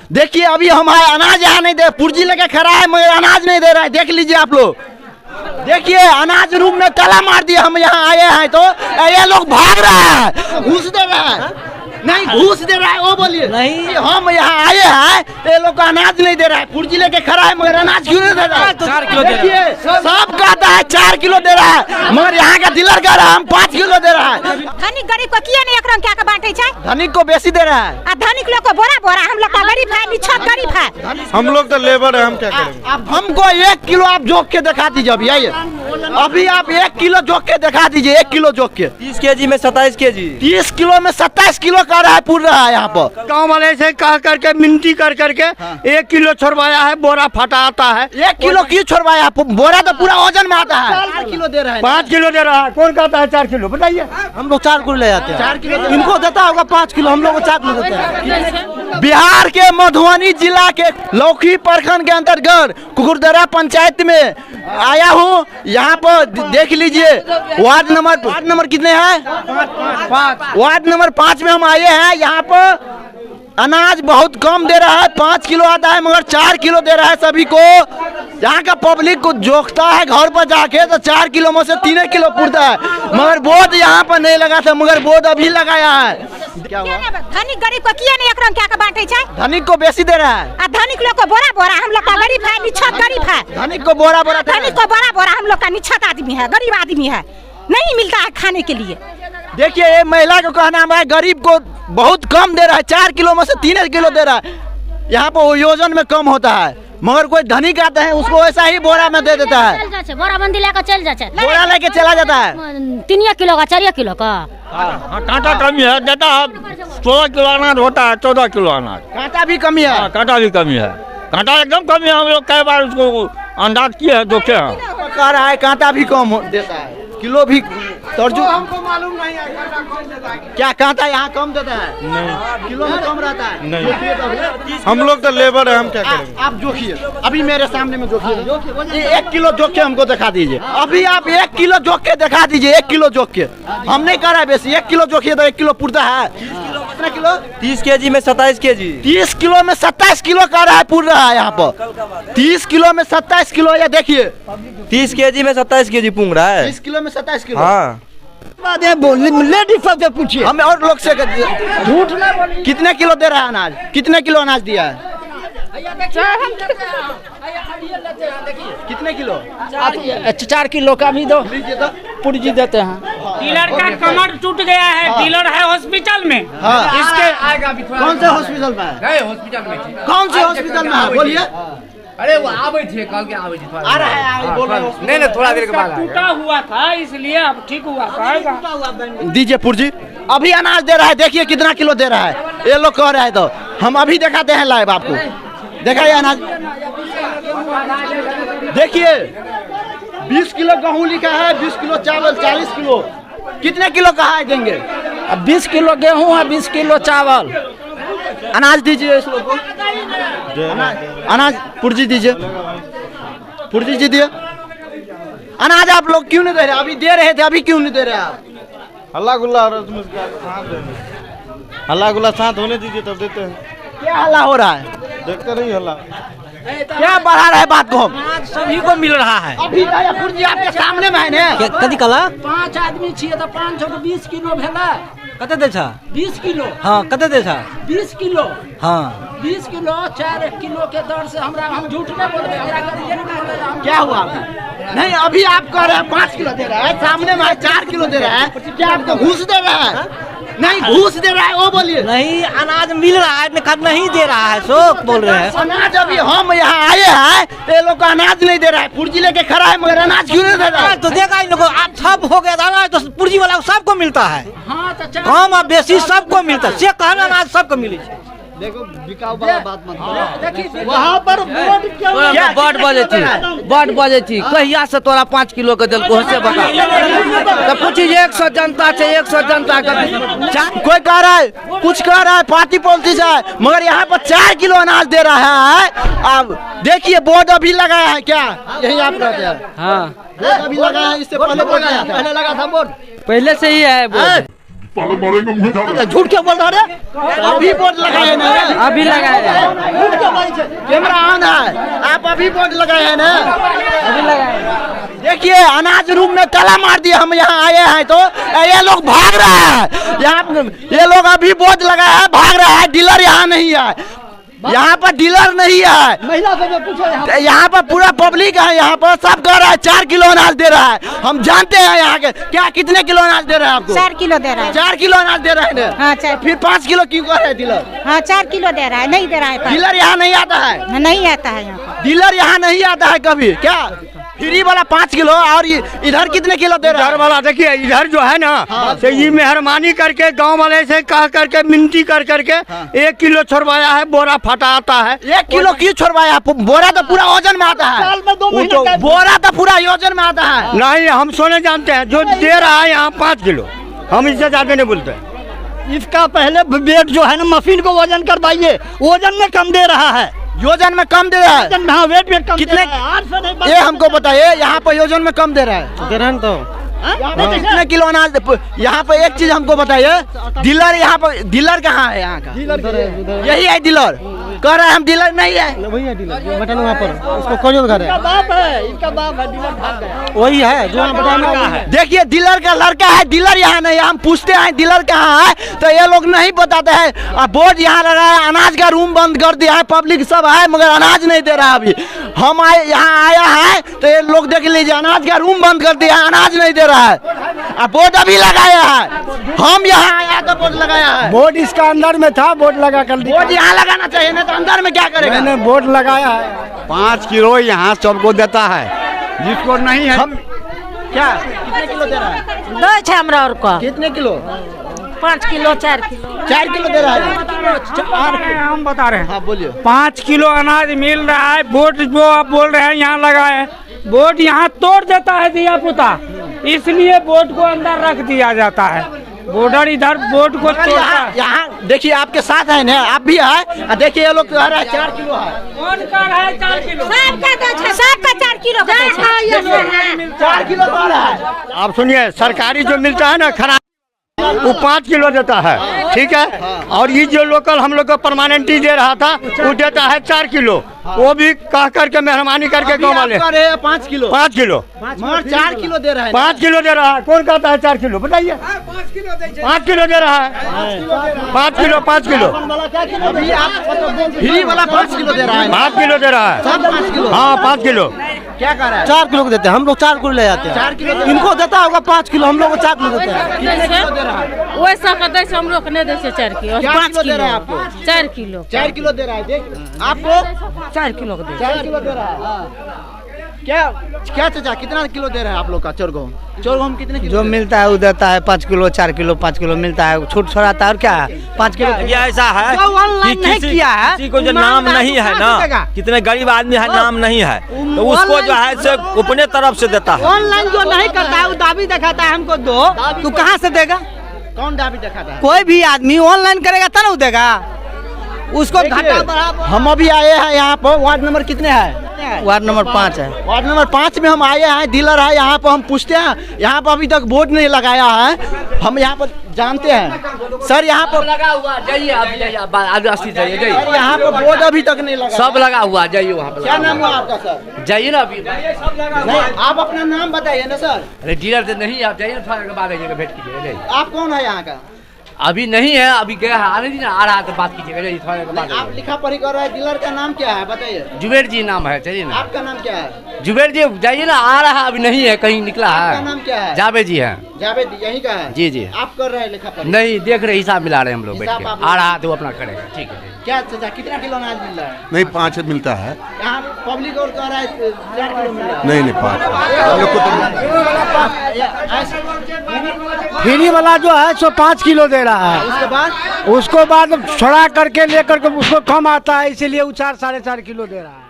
देखिए अभी हमारे अनाज यहाँ नहीं दे, पुर्जी लेके खड़ा है मगर अनाज नहीं दे रहा है। देख लीजिए आप लोग, देखिए अनाज रूम में ताला मार दिया। हम यहाँ आए हैं तो ये लोग भाग रहा है, घूस दे रहा है, नहीं घूस दे रहा है। वो बोलिए नहीं, हम यहाँ आए हैं तो ये लोग को अनाज नहीं दे रहा है। पुर्जी लेके खड़ा है मगर अनाज क्यों नहीं दे रहा है? 4 किलो दे रहा है। सब कहता है 4 किलो दे रहा है मगर यहाँ का डीलर कह रहा है हम 5 किलो दे रहा है। धनिक गरीब को किया नहीं एक रंग क्या का बांटे छै? धनिक को बेसी दे रहा है। धनिक लोग को बोरा बोरा, हम लोग का गरीब है, निछत गरीब है। हम लोग तो लेबर है, हम क्या करेंगे? अब हमको 1 किलो आप जोक के दिखा दीजिए। अभी आइए, अभी आप 1 किलो जोक के दिखा दीजिए। 1 किलो जोक के 30 केजी में 27 केजी, 30 किलो में 27 किलो का रहा है, पूर रहा है। यहाँ पर गाँव वाले से कह करके मिनती कर करके 1 किलो छोड़वाया है, बोरा फटा आता है। 1 किलो क्यों छोड़वाया? बोरा तो पूरा वजन में आता है। 5 किलो दे रहा है, 5 किलो दे रहा है। कौन कहता है 4 किलो? बताइए। हम लोग 4 किलो ले जाते हैं। 4 किलो इनको देता होगा 5 किलो, हम लोग को 4 किलो देते हैं। बिहार के मधुबनी जिला के लौकी प्रखंड के अंतर्गत कुकुरदरा पंचायत में आया हूँ। यहाँ पर देख लीजिए वार्ड नंबर कितने हैं? 5। वार्ड नंबर 5 में हम आए हैं। यहाँ पर अनाज बहुत कम दे रहा है, 5 किलो आता है मगर 4 किलो दे रहा है सभी को। यहाँ का पब्लिक को जोखता है घर पर जाके तो 4 किलो में से 3 किलो पुरता है मगर बोर्ड यहाँ पर नहीं लगा था, मगर बोर्ड अभी लगाया है। क्या हुआ? धनिक गरीब को किया नहीं एक रंग क्या का बांटे छै? धनिक को बेसी दे रहा है। धनिक लोग को बोरा बोरा, हम लोग का गरीब है, निछत गरीब है। धनिक को बोरा बोरा, धनिक को बोरा बोरा, हम लोग का निछत आदमी है, गरीब आदमी है, नहीं मिलता है खाने के लिए। देखिए ये महिला को कहना है गरीब को बहुत कम दे रहा है, 4 किलो में से 3 किलो दे रहा है। यहाँ पर योजन में कम होता है मगर कोई धनिक आता है उसको ऐसा ही बोरा में दे देता है। बोरा बंदी लेकर चल जाते, बोरा लेके चला जाता है। 3 किलो का 4 किलो का। कांटा कमी है, देता है 16 किलो अनाज होता है, 14 किलो अनाज। कांटा भी कमी है। कांटा भी कमी है, कांटा एकदम कमी है। हम लोग कई बार उसको अंदाज किए हैं, देखे हैं। कह रहा है कांटा भी कम देता है, किलो भी तर्जु। हमको मालूम नहीं है कांटा कौन देता है। क्या कांटा यहाँ कम देता है? नहीं, किलो में कम रहता है। नहीं, हम लोग तो लेबर है, हम क्या करेंगे? आप जोखिए, अभी मेरे सामने में जोखिए। 1 किलो जोख के हमको दिखा दीजिए। अभी आप 1 किलो जोख के दिखा दीजिए। 1 किलो जोख के, हम नहीं कर रहे बेसी। 1 किलो जोखिए तो 1 किलो पुरता है। कितना किलो? 30 केजी में 27 केजी, 30 किलो में 27 किलो का रहा है, पुर रहा है यहाँ पर। 30 किलो में 27 किलो, ये देखिए 30 केजी में 27 केजी पूंग रहा है। 30 किलो में 27 किलो। हाँ, लेडीज सबसे पूछिए। हमें और लोग से झूठ ना बोलिए। कितने किलो दे रहा है अनाज? कितने किलो अनाज दिया है? कितने किलो? 4 किलो का भी दो, पुर्जी देते हैं। डीलर का कमर टूट गया है, डीलर है हॉस्पिटल में। हाँ। इसके कौन से हॉस्पिटल में है? हॉस्पिटल में कौन से हॉस्पिटल में है? बोलिए। अरे वो आवे थे, कल के आवे थे। आ रहा है, बोल रहे हैं। नहीं थोड़ा देर के बाद टूटा हुआ था इसलिए अब ठीक हुआ था। दीजिए पुर्जी। अभी अनाज दे रहा है, देखिए कितना किलो दे रहा है। ये लोग कह रहे हैं तो हम अभी दिखाते हैं लाइव आपको। देखा ये अनाज, देखिए 20 किलो गेहूँ लिखा है, 20 किलो चावल, 40 किलो। कितने किलो कहा है देंगे? 20 किलो गेहूँ है, 20 किलो चावल। अनाज दीजिए इस लोग को। अनाज पुर्जी दीजिए, पुर्जी दीजिए। अनाज आप लोग क्यों नहीं दे रहे? अभी दे रहे थे, अभी क्यों नहीं दे रहे आप? हल्ला गुल्ला हल्ला गुल्ला शांत होने दीजिए तब देते हैं। क्या हल्ला हो रहा है? देखते नहीं हल्ला। क्या बढ़ा रहे बात को हम? सभी को मिल रहा है। अभी पुर्जी आपके सामने में है ने। कथी कला? 5 आदमी छिए तो 520 किलो भेला। कते दे छा? 20 किलो। हाँ, कते दे छा? 20 किलो। हाँ, 20 किलो 4 किलो के दर से हम झूठ नहीं बोल रहे। क्या हुआ? नहीं अभी आप कह रहे हैं 5 किलो दे रहा है, सामने में 4 किलो दे रहा है। क्या आपको घूस दे रहा है? नहीं घूस दे रहा है, वो बोलिए। नहीं अनाज मिल रहा है, नहीं दे रहा है, सो बोल रहे हैं। अनाज अभी हम यहाँ आए हैं तो ये लोग को अनाज नहीं दे रहा है। पुर्जी लेके खड़ा है मगर अनाज क्यों नहीं दे रहा है? तो देखा इन लोगों को, आप सब हो गया अनाज तो पुर्जी वाला को सबको मिलता है। हाँ तो कम और बेसी सबको मिलता है। से कहना अनाज सबको मिले। देखो बिकाऊ वाला बात मत करो। वहाँ पर बोर्ड क्या बट बजे थी कहिया से तोरा 5 किलो के दिल को से बता तो पूछी 100 जनता से 100 जनता का कोई कह रहा है, कुछ कह रहा है पार्टी पॉलिटिक्स है मगर यहाँ पर 4 किलो अनाज दे रहा है। अब देखिए बोर्ड अभी लगाया है, क्या यही आप कहते हैं? हाँ, बोर्ड अभी लगाया है, इससे पहले बोर्ड आया था। पहले लगा था बोर्ड, पहले से ही है बोर्ड। झूठ क्यों बोल रहा है? अभी बोर्ड लगाए ना, अभी लगाया कैमरा ऑन है, आप अभी बोर्ड लगाए हैं ना, अभी लगाया। देखिए अनाज रूम में ताला मार दिया, हम यहाँ आए हैं तो ये लोग भाग रहे हैं, यहाँ ये लोग अभी बोर्ड लगाया है, भाग रहा है, डीलर यहाँ नहीं है, यहाँ पर डीलर नहीं है, महिला से पूछो यहाँ पर पूरा पब्लिक है, यहाँ पर सब कह रहा है 4 किलो अनाज दे रहा है, हम जानते हैं यहाँ के क्या कितने किलो अनाज दे रहा है आपको? 4 किलो दे रहा है। 4 किलो अनाज दे रहा है ना? हाँ 4। फिर 5 किलो क्यों कह रहे हैं डीलर? हाँ 4 किलो दे रहा है, नहीं दे रहा है। डीलर यहाँ नहीं आता है, नहीं आता है यहाँ पर। डीलर यहाँ नहीं आता है कभी क्या? फ्री वाला 5 किलो और इधर कितने किलो दे रहा है? इधर वाला देखिए, इधर जो है ना तो ये मेहरबानी करके गांव वाले से कह करके मिनती कर करके 1 किलो छोड़वाया है, बोरा फटा आता है। 1 किलो क्यों छोड़वाया? बोरा तो पूरा वजन में आता है, बोरा तो पूरा वजन में आता है। नहीं, हम सोने जानते हैं, जो दे रहा है यहाँ 5 किलो, हम इससे ज्यादा नहीं बोलते हैं। इसका पहले वेट जो है ना मशीन को वजन करवाइए, वजन में कम दे रहा है, योजन में कम दे रहा है। हाँ वेट कम कितने? दे रहा है। 8 से नहीं, ये हमको बताइए, यहाँ पर योजन में कम दे रहा है, दे रहे हैं तो कितने किलो अनाज? यहाँ पे एक चीज हमको बताइए, डीलर यहाँ पर डीलर कहाँ है? यहाँ का यही है डीलर, कह रहे हैं हम डीलर नहीं है। वही है डीलर, बटन वहाँ पर उसको कौन घर है? बाप है, इनका बाप है, डीलर भाग गया। वही है जो बटन है। देखिए डीलर का लड़का है, डीलर यहाँ नहीं है, हम पूछते हैं डीलर कहाँ है तो ये लोग नहीं बताते हैं। बोर्ड यहाँ लगा है, अनाज का रूम बंद कर दिया है, पब्लिक सब है मगर अनाज नहीं दे रहा। अभी हम आए यहाँ आया है तो ये लोग देख लीजिए, अनाज का रूम बंद कर दिया है, अनाज नहीं दे रहा है। बोर्ड अभी लगाया है, हम यहाँ आया तो बोर्ड लगाया है। बोर्ड इसका अंदर में था, बोर्ड लगा कर दिया। बोर्ड यहाँ लगाना चाहिए ना, तो अंदर में क्या करेगा? मैंने बोर्ड लगाया है। 5 किलो यहाँ सबको देता है, जिसको नहीं है हम क्या कितने किलो दे रहा है? दो छे हमरा और को कितने किलो? 5 किलो 4 किलो 4 किलो दे रहा है। हम बता रहे हैं। हाँ बोलिए। 5 किलो अनाज मिल रहा है, बोर्ड जो आप बोल रहे हैं यहाँ लगा है, बोर्ड यहाँ तोड़ देता है दिया पुता, इसलिए बोर्ड को अंदर रख दिया जाता है। बॉर्डर इधर बोर्ड को तोड़ता है। यहाँ देखिए आपके साथ है ना, आप भी है, देखिए ये लोग कह रहे हैं 4 किलो है। कौन कर रहा है 4 किलो? सबका 4 किलो का 4 किलो दे रहा है। आप सुनिए, सरकारी जो मिलता है ना खराब, वो 5 किलो देता है, ठीक है। और ये जो लोकल हम लोग को परमानेंटली दे रहा था वो देता है 4 किलो, वो भी कह करके मेहरबानी करके गाँव वाले 5 किलो 5 किलो मगर 4 किलो दे रहा है। 5 किलो दे रहा है। कौन कहता है 4 किलो? बताइए। 5 किलो दे रहा है, 5 किलो 5 किलो अभी आप फ्री वाला 5 किलो दे रहा है। 5 किलो दे रहा है। सब 5 किलो। हाँ 5 किलो क्या कर रहा है? 4 किलो को देते हैं, हम लोग 4 किलो ले जाते हैं। 4 किलो इनको देता होगा 5 किलो, हम लोग को 4 किलो देते हैं। कितने किलो दे रहा है? वैसा का दैसे हम लोग नहीं दैसे 4 किलो, क्या 5 किलो दे किलो रहा है आपको? 4 किलो 4 किलो दे रहा है। देख आपको 4 किलो का 4 किलो दे रहा है। क्या क्या चाचा कितना किलो दे रहा है आप लोग का? चोरगोम कितने किलो? जो मिलता है वो देता है, 5 किलो 4 किलो 5 किलो मिलता है, छूट छोड़ाता है। और क्या है 5 किलो? ये ऐसा है जो ऑनलाइन कि नहीं किया है, किसी को जो नाम नहीं है ना, कितने गरीब आदमी है नाम नहीं है, तो उसको जो है से अपने तरफ से देता है। ऑनलाइन जो नहीं करता है वो दाबी दिखाता है हमको दो, तू कहाँ से देगा? कौन दाबी दिखाता है? कोई भी आदमी ऑनलाइन करेगा तब ना वो देगा, उसको घाटा बढ़ा। हम अभी आए हैं यहाँ पर, वार्ड नंबर कितने है? वार्ड नंबर 5 है। वार्ड नंबर 5 में हम आए हैं, डीलर है यहाँ पर। हम पूछते हैं, यहाँ पर अभी तक बोर्ड नहीं लगाया है, हम यहाँ पर जानते हैं सर, यहाँ पर लगा हुआ जाइए, आप जाइए, जाइए सर, यहाँ पर बोर्ड अभी तक नहीं लगा। सब लगा हुआ, जाइए वहाँ पे। क्या नाम हुआ आपका सर? जाइए ना अभी। नहीं, आप अपना नाम बताइए ना सर। अरे डीलर से नहीं, आप जाइए थोड़ा के बाद आइएगा, भेंट कीजिएगा। आप कौन है यहाँ का? अभी नहीं है, अभी गया है, आने दीजिए, आ रहा है तो बात कीजिएगा, जाइए थोड़ा के बाद। आप लिखा पढ़ी कर रहे हैं, डीलर का नाम क्या है बताइए? जुबेर जी नाम है, चलिए ना। आपका नाम क्या है? जुबेर जी जाइए ना, आ रहा है, अभी नहीं है, कहीं निकला आपका है। नाम क्या है? जावेद जी है। जावेद यही का है? जी जी। आप कर रहे हैं लिखा पढ़ी? नहीं देख रहे, हिसाब मिला रहे हैं हम लोग बैठ हिसाब के। आप आ रहा है तो वो अपना करेगा, ठीक है। क्या चाचा कितना किलो अनाज मिल रहा है? नहीं 5 मिलता है। यहाँ पब्लिक और कह रहा है 4 किलो मिल रहा है। नहीं 5 हम लोग को तो फ्री वाला जो है सो 5 किलो दे रहा है। उसके बाद उसको बाद छोड़ा करके लेकर के उसको कम आता है, इसीलिए वो 4 साढ़े 4 किलो दे रहा है।